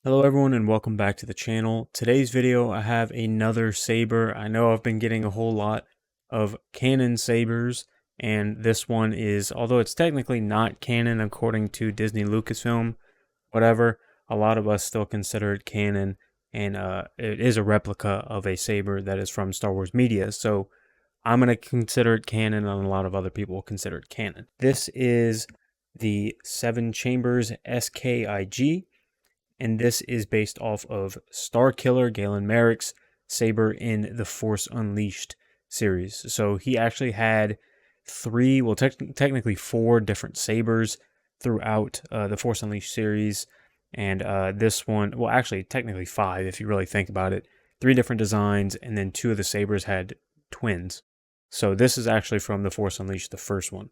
Hello everyone and welcome back to the channel. Today's video I have another saber. I know I've been getting a whole lot of canon sabers, and this one is, although it's technically not canon according to Disney Lucasfilm, whatever, a lot of us still consider it canon, and it is a replica of a saber that is from Star Wars media, so I'm going to consider it canon and a lot of other people consider it canon. This is the 7 Chambers SKIG. And this is based off of Starkiller, Galen Marek's saber in the Force Unleashed series. So he actually had technically 4 different sabers throughout the Force Unleashed series. And this one, well, actually, technically 5 if you really think about it. 3 different designs, and then 2 of the sabers had twins. So this is actually from the Force Unleashed, the first one.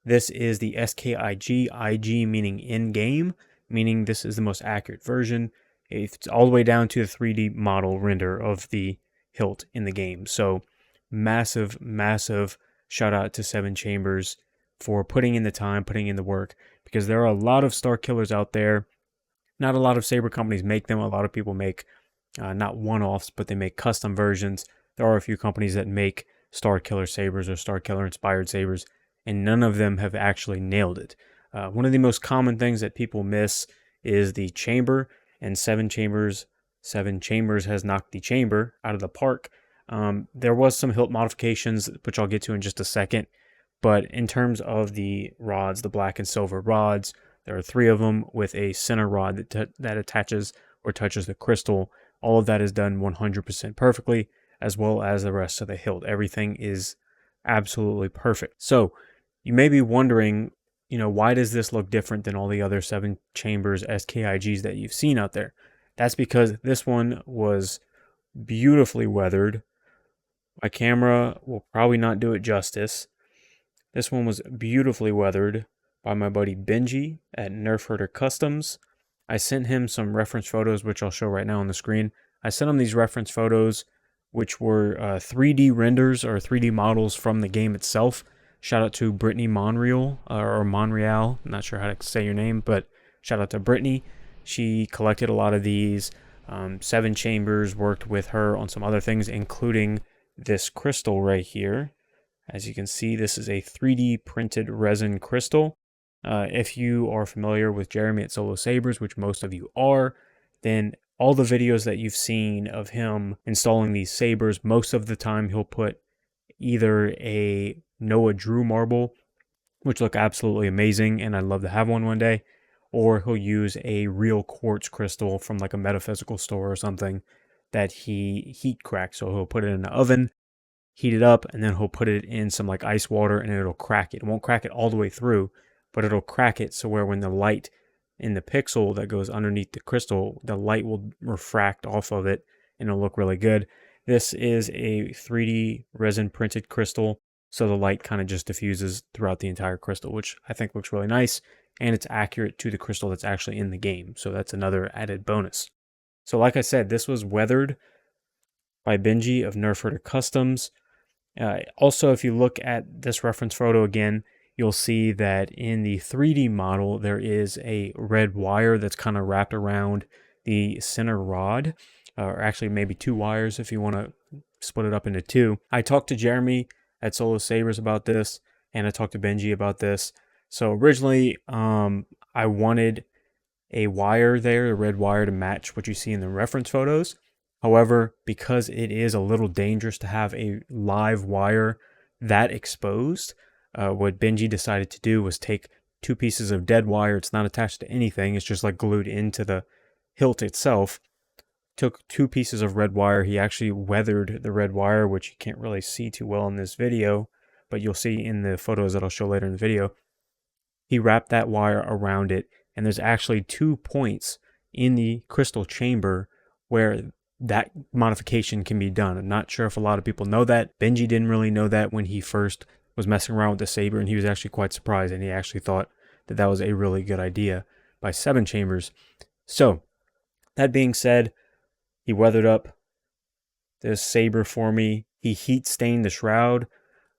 This is the SKIG, IG meaning in-game, meaning this is the most accurate version. It's all the way down to the 3D model render of the hilt in the game. So massive, massive shout out to 7 Chambers for putting in the time, putting in the work, because there are a lot of Starkillers out there. Not a lot of saber companies make them. A lot of people make not one-offs, but they make custom versions. There are a few companies that make Starkiller sabers or Starkiller inspired sabers, and none of them have actually nailed it. One of the most common things that people miss is the chamber, and 7 Chambers has knocked the chamber out of the park. There was some hilt modifications, which I'll get to in just a second, but in terms of the rods, the black and silver rods, there are 3 of them with a center rod that attaches or touches the crystal. All of that is done 100% perfectly, as well as the rest of the hilt. Everything is absolutely perfect. So you may be wondering, why does this look different than all the other 7 Chambers SKIGs that you've seen out there? That's because this one was beautifully weathered. My camera will probably not do it justice. This one was beautifully weathered by my buddy Benji at Nerf Herder Customs. I sent him some reference photos, which I'll show right now on the screen. I sent him these reference photos, which were 3D renders or 3D models from the game itself. Shout out to Brittany Monreal, or Monreal, I'm not sure how to say your name, but shout out to Brittany. She collected a lot of these. 7 Chambers worked with her on some other things, including this crystal right here. As you can see, this is a 3D printed resin crystal. If you are familiar with Jeremy at Solo Sabers, which most of you are, then all the videos that you've seen of him installing these sabers, most of the time he'll put either a Noah Drew marble, which look absolutely amazing, and I'd love to have one day, or he'll use a real quartz crystal from like a metaphysical store or something that he heat cracks. So he'll put it in the oven, heat it up, and then he'll put it in some like ice water, and it'll crack it. It won't crack it all the way through, but it'll crack it so where when the light in the pixel that goes underneath the crystal, the light will refract off of it, and it'll look really good. This is a 3D resin printed crystal, so the light kind of just diffuses throughout the entire crystal, which I think looks really nice, and it's accurate to the crystal that's actually in the game, so that's another added bonus. So like I said, this was weathered by Benji of Nerf Herder Customs. Also, if you look at this reference photo again, you'll see that in the 3D model, there is a red wire that's kind of wrapped around the center rod, or actually maybe 2 wires if you want to split it up into 2. I talked to Jeremy at Solo Sabers about this, and I talked to Benji about this. So originally, I wanted a wire there, a red wire, to match what you see in the reference photos. However, because it is a little dangerous to have a live wire that exposed, what Benji decided to do was take 2 pieces of dead wire. It's not attached to anything. It's just like glued into the hilt itself. Took 2 pieces of red wire. He actually weathered the red wire, which you can't really see too well in this video, but you'll see in the photos that I'll show later in the video. He wrapped that wire around it, and there's actually 2 points in the crystal chamber where that modification can be done. I'm not sure if a lot of people know that. Benji didn't really know that when he first was messing around with the saber, and he was actually quite surprised, and he actually thought that that was a really good idea by 7 Chambers. So, that being said, he weathered up this saber for me. He heat stained the shroud,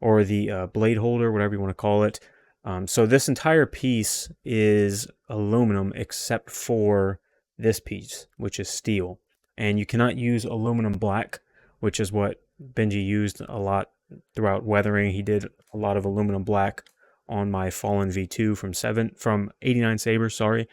or the blade holder, whatever you want to call it. So this entire piece is aluminum except for this piece, which is steel. And you cannot use aluminum black, which is what Benji used a lot throughout weathering. He did a lot of aluminum black on my Fallen V2 from 89 Sabers, sorry.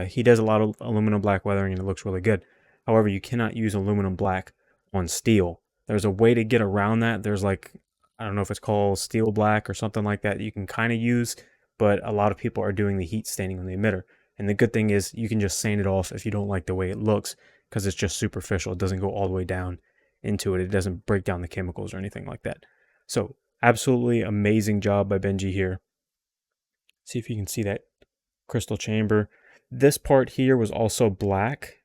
He does a lot of aluminum black weathering and it looks really good. However, you cannot use aluminum black on steel. There's a way to get around that. There's like, I don't know if it's called steel black or something like that you can kind of use, but a lot of people are doing the heat staining on the emitter. And the good thing is you can just sand it off if you don't like the way it looks, because it's just superficial. It doesn't go all the way down into it. It doesn't break down the chemicals or anything like that. So absolutely amazing job by Benji here. See if you can see that crystal chamber. This part here was also black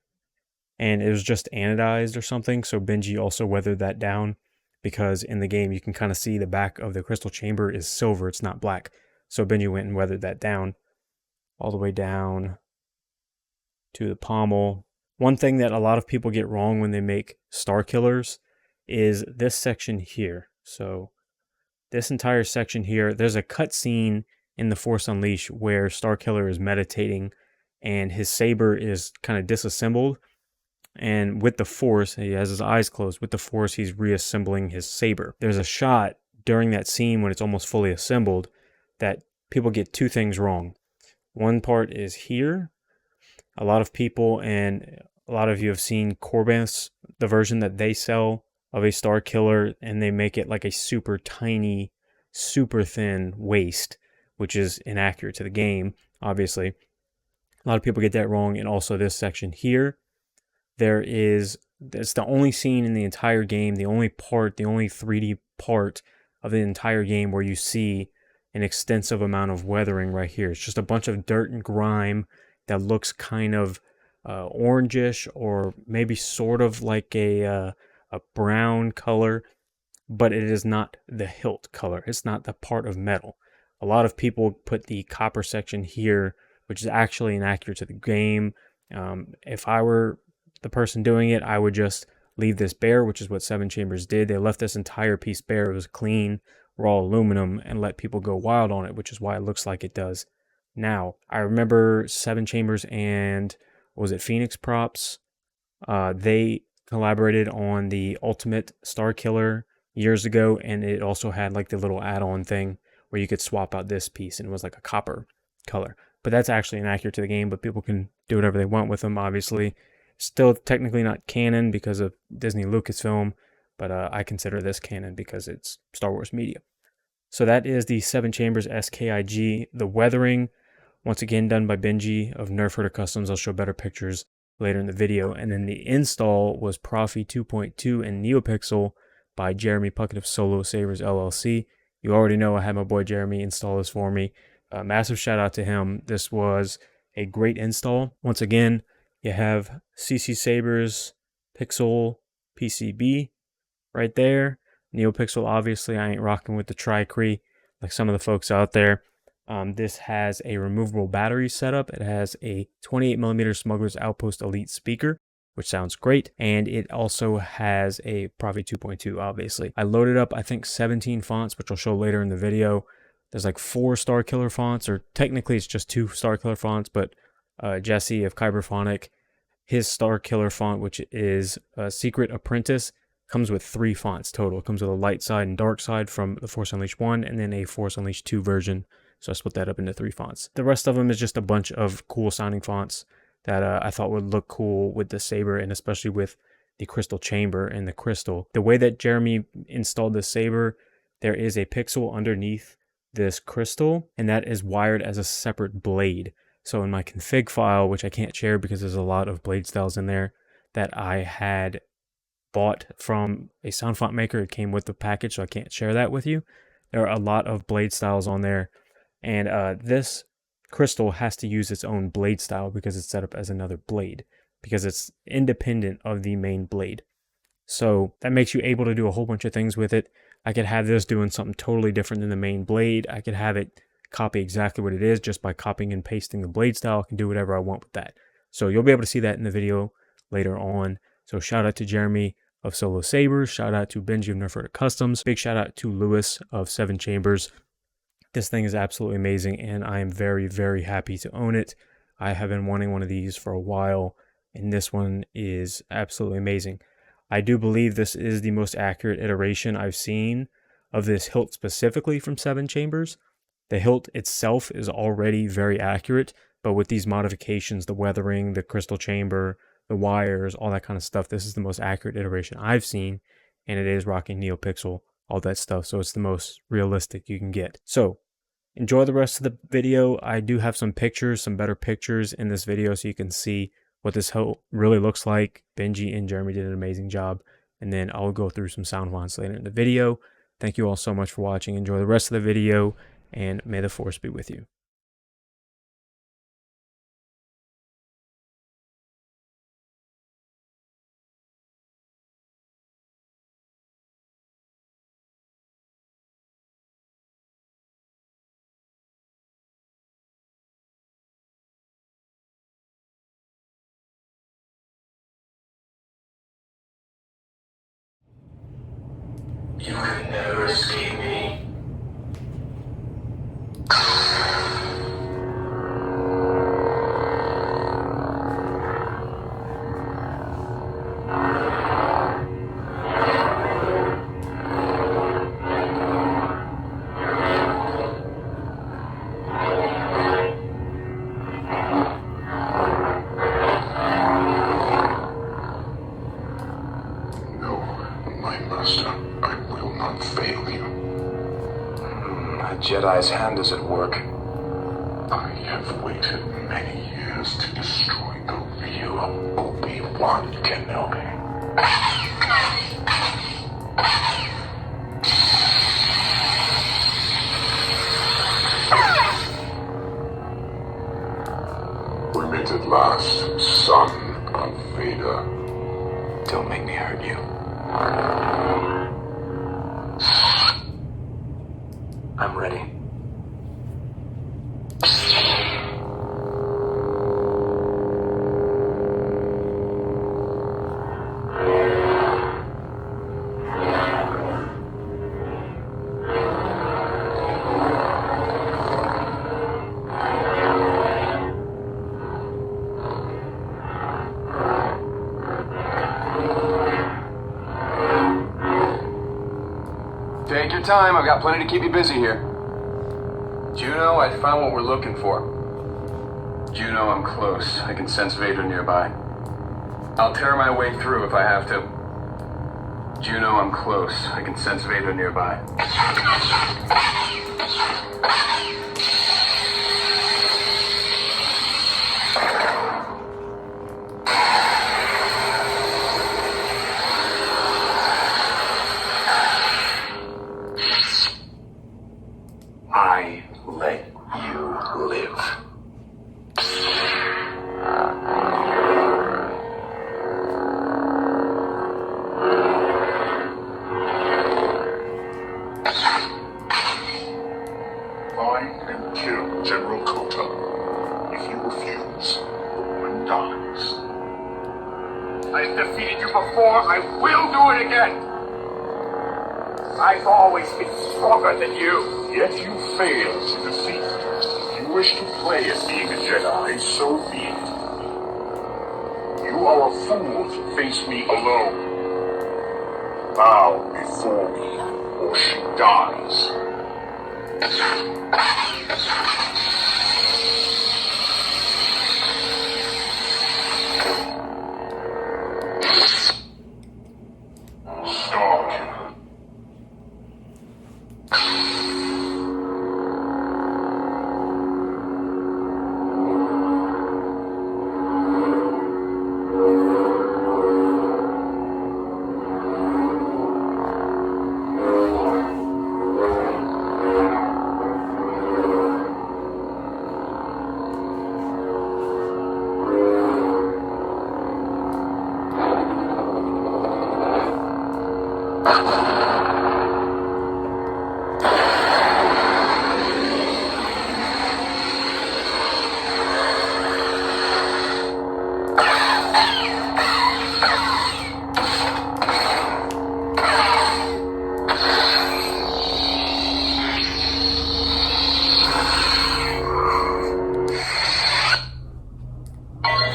and it was just anodized or something. So Benji also weathered that down, because in the game you can kind of see the back of the crystal chamber is silver. It's not black. So Benji went and weathered that down all the way down to the pommel. One thing that a lot of people get wrong when they make Starkillers is this section here. So this entire section here, there's a cutscene in The Force Unleashed where Starkiller is meditating and his saber is kind of disassembled. And with the Force, he has his eyes closed. With the Force, he's reassembling his saber. There's a shot during that scene when it's almost fully assembled that people get two things wrong. One part is here. A lot of people, and a lot of you have seen Corbin's, the version that they sell of a Starkiller, and they make it like a super tiny, super thin waist, which is inaccurate to the game, obviously. A lot of people get that wrong. And also this section here, it's the only scene in the entire game, the only 3D part of the entire game where you see an extensive amount of weathering right here. It's just a bunch of dirt and grime that looks kind of orangish, or maybe sort of like a brown color, but it is not the hilt color. It's not the part of metal. A lot of people put the copper section here, which is actually inaccurate to the game. If I were the person doing it, I would just leave this bare, which is what Seven Chambers did. They left this entire piece bare. It was clean, raw aluminum, and let people go wild on it, which is why it looks like it does now. I remember Seven Chambers and, was it Phoenix Props? They collaborated on the Ultimate Starkiller years ago, and it also had like the little add-on thing where you could swap out this piece and it was like a copper color. But that's actually inaccurate to the game, but people can do whatever they want with them, obviously. Still technically not canon because of Disney Lucasfilm, but I consider this canon because it's Star Wars media. So that is the Seven Chambers SKIG. The weathering, once again, done by Benji of Nerf Herder Customs. I'll show better pictures later in the video. And then the install was Proffie 2.2 and Neopixel by Jeremy Puckett of Solo Sabers LLC. You already know I had my boy Jeremy install this for me. Massive shout out to him. This was a great install. Once again, you have CC Sabers Pixel PCB right there. Neopixel, obviously, I ain't rocking with the Tri-Cree like some of the folks out there. This has a removable battery setup. It has a 28mm Smuggler's Outpost Elite speaker, which sounds great. And it also has a Proffie 2.2, obviously. I loaded up, I think, 17 fonts, which I'll show later in the video. There's like 4 Starkiller fonts, or technically it's just 2 Starkiller fonts, but Jesse of Kyberphonic, his Starkiller font, which is Secret Apprentice, comes with 3 fonts total. It comes with a light side and dark side from the Force Unleashed 1, and then a Force Unleashed 2 version. So I split that up into 3 fonts. The rest of them is just a bunch of cool sounding fonts that I thought would look cool with the saber, and especially with the crystal chamber and the crystal. The way that Jeremy installed the saber, there is a pixel underneath this crystal, and that is wired as a separate blade. So in my config file, which I can't share because there's a lot of blade styles in there that I had bought from a sound font maker, it came with the package, so I can't share that with you. There are a lot of blade styles on there, and this crystal has to use its own blade style because it's set up as another blade, because it's independent of the main blade. So that makes you able to do a whole bunch of things with it. I could have this doing something totally different than the main blade. I could have it copy exactly what it is just by copying and pasting the blade style. I can do whatever I want with that. So you'll be able to see that in the video later on. So shout out to Jeremy of Solo Sabers. Shout out to Benji of Nerf Herder Customs. Big shout out to Lewis of Seven Chambers. This thing is absolutely amazing, and I am very, very happy to own it. I have been wanting one of these for a while. and this one is absolutely amazing. I do believe this is the most accurate iteration I've seen of this hilt specifically from 7 chambers. The hilt itself is already very accurate, but with these modifications, the weathering, the crystal chamber, the wires, all that kind of stuff, this is the most accurate iteration I've seen, and it is rocking Neopixel, all that stuff, so it's the most realistic you can get. So, enjoy the rest of the video. I do have some pictures, some better pictures in this video so you can see what this hilt really looks like. Benji and Jeremy did an amazing job, and then I'll go through some sound fonts later in the video. Thank you all so much for watching. Enjoy the rest of the video, and may the Force be with you. You can never escape me. Jedi's hand is at work. I have waited many years to destroy the real Obi-Wan Kenobi. We meet at last, son of Vader. Don't make me hurt you. I'm ready. Take your time, I've got plenty to keep you busy here. Juno, I found what we're looking for. Juno, I'm close. I can sense Vader nearby. I'll tear my way through if I have to. Juno, I'm close. I can sense Vader nearby. I let you live. Find and kill General Kota. If you refuse, one dies. I've defeated you before, I will do it again! I've always been stronger than you! Yet you failed to defeat. If you wish to play at being a Jedi, so be it. You are a fool to face me alone. Bow before me, or she dies. Starkiller.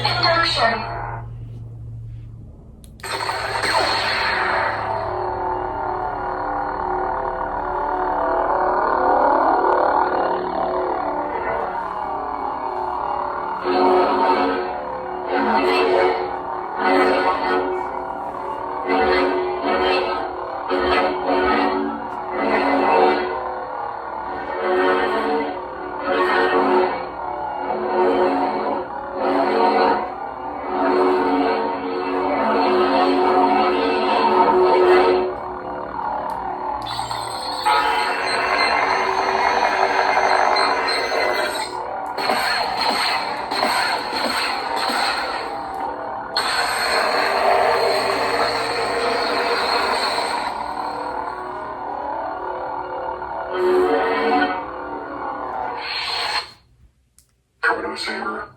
Induction. Proto saber.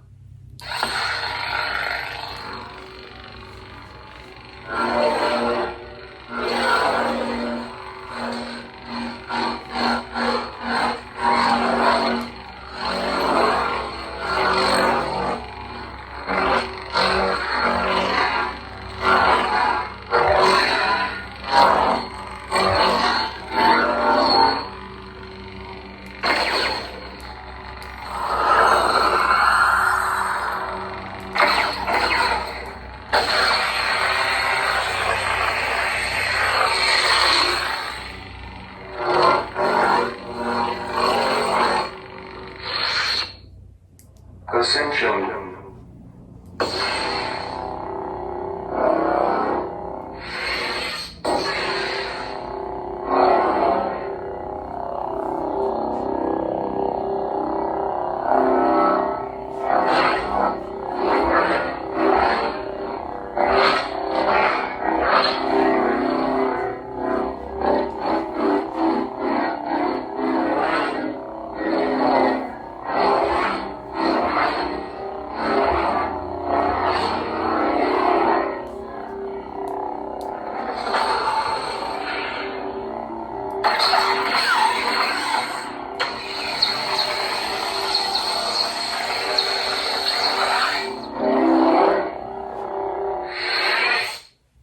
Ascension.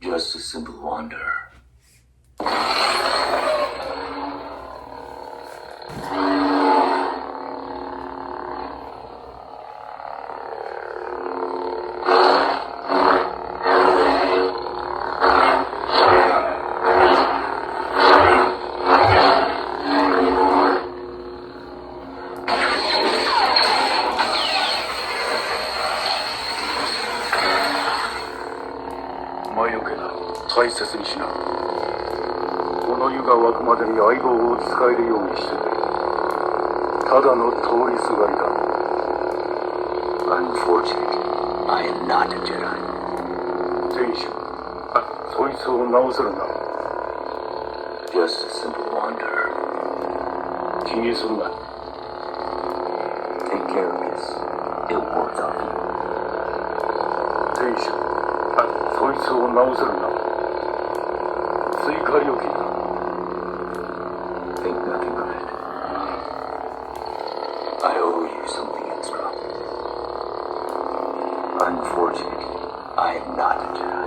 Just a simple wonder.魔除けだ。大切にしな。この湯が沸くまでに相棒を使えるようにしてくれ。ただの通りすがりだ。Unfortunately, I am not a Jedi. 天使。そいつを直せるな。Just a simple wonder. 気にするな。Take care of this. It wards off you. 天使。そいつを直せるな。追加料金だ。Think nothing of it. I owe you something extra. Unfortunately, I am not a Jedi.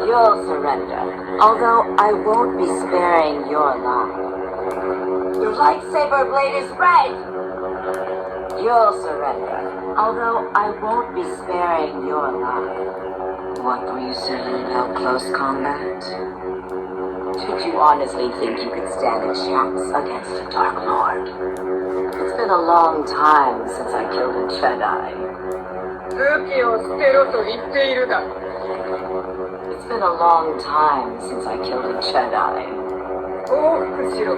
You'll surrender, although I won't be sparing your life. Your lightsaber blade is red! You'll surrender, although I won't be sparing your life. What were you saying about close combat? Did you honestly think you could stand a chance against a Dark Lord? It's been a long time since I killed a Jedi. It's been a long time since I killed a Jedi. 往復しろ。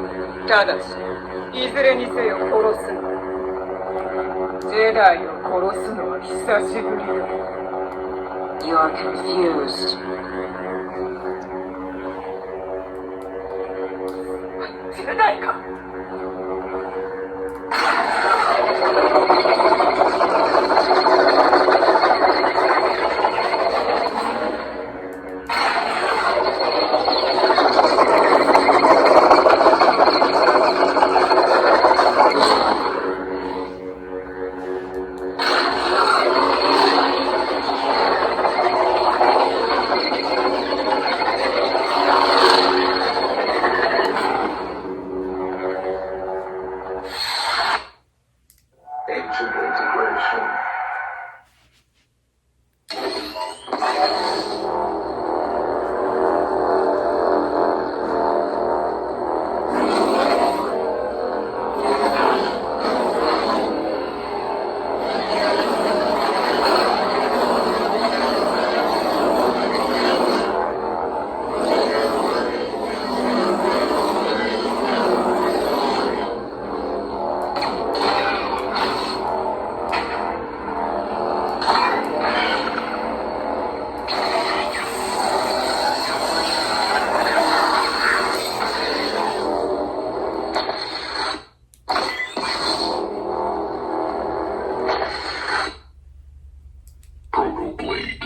ただし、いずれにせよ殺す。ジェダイを殺すのは久しぶりだ。You're confused. ジェダイか。Ancient integration. Proto blade.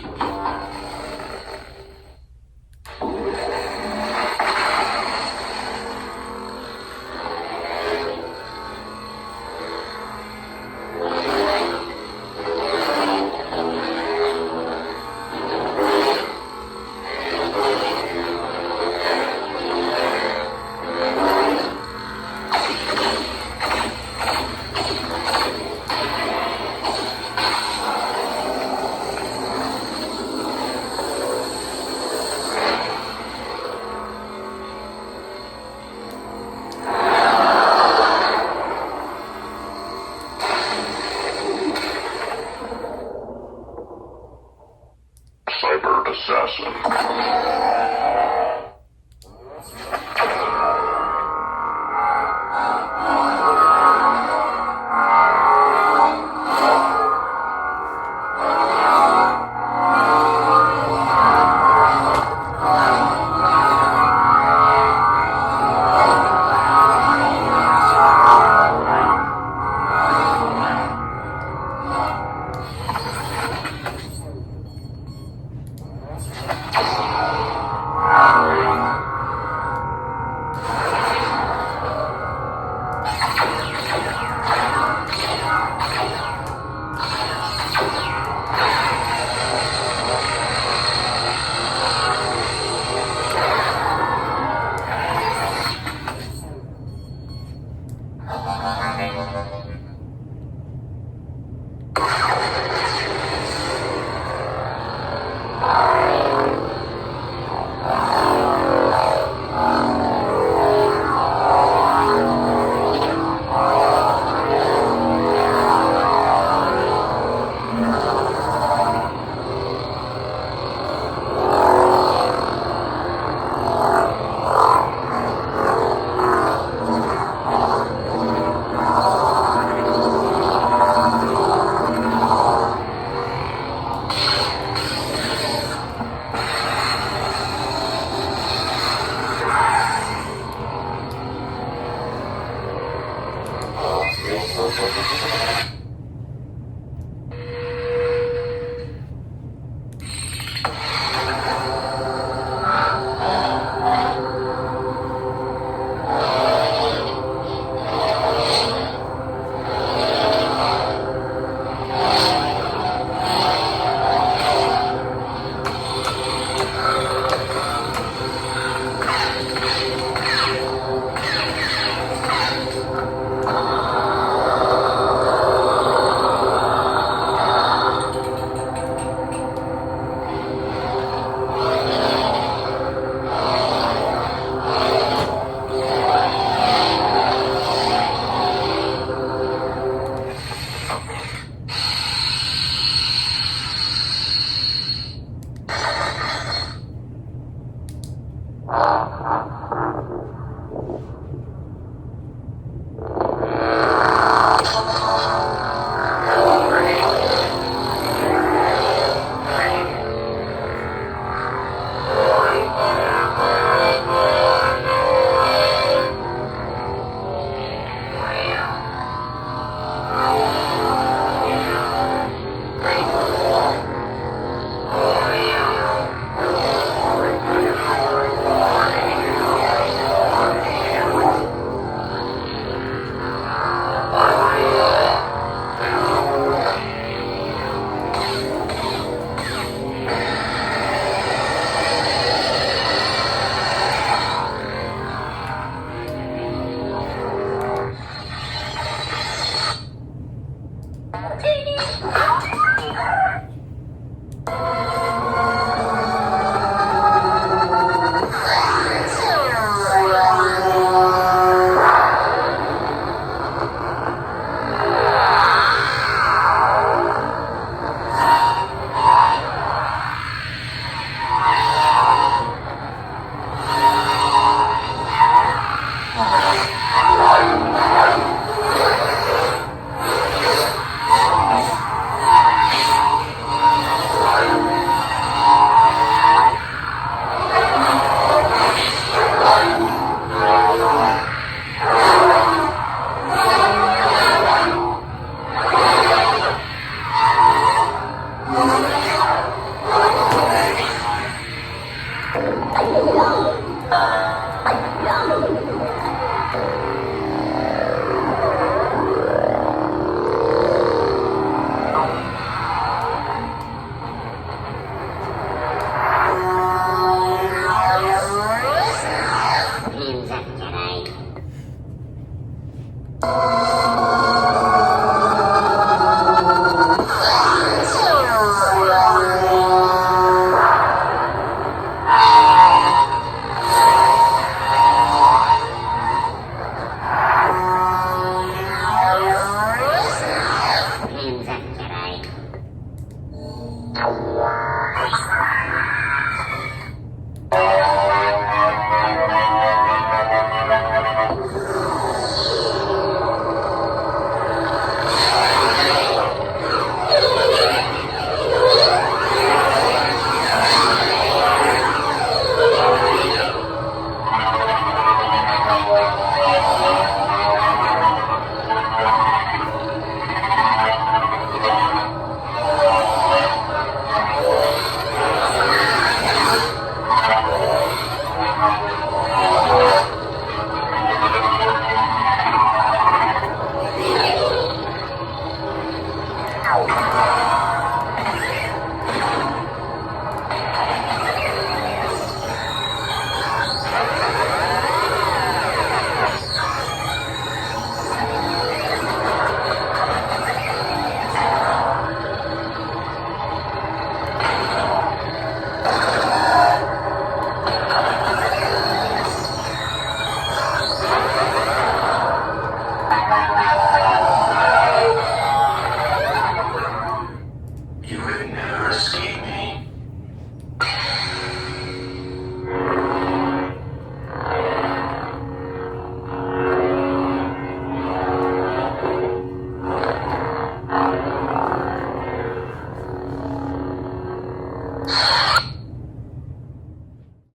Cyber assassin.